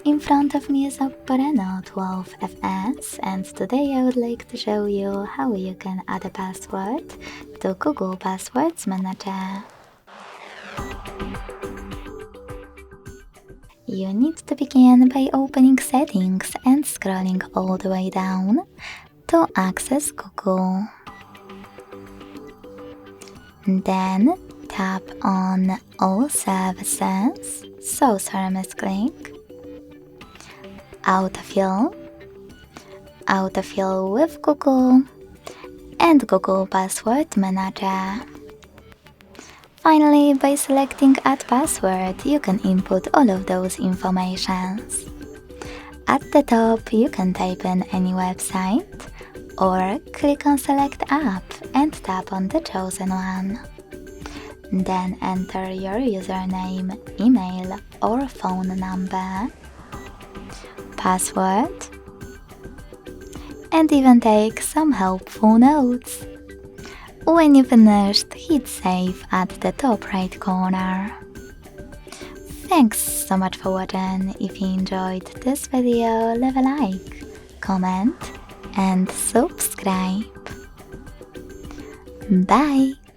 In front of me is OPPO RENO12 FS, and today I would like to show you how you can add a password to Google Passwords Manager. You need to begin by opening Settings and scrolling all the way down to access Google. Then tap on All Services, so service click, Autofill, Autofill with Google, and Google Password Manager. Finally, by selecting Add Password, you can input all of those informations. At the top, you can type in any website, or click on Select App and tap on the chosen one. Then enter your username, email, or phone number, password, and even take some helpful notes. When you finished, hit save at the top right corner. Thanks so much for watching. If you enjoyed this video, leave a like, comment, and subscribe. Bye!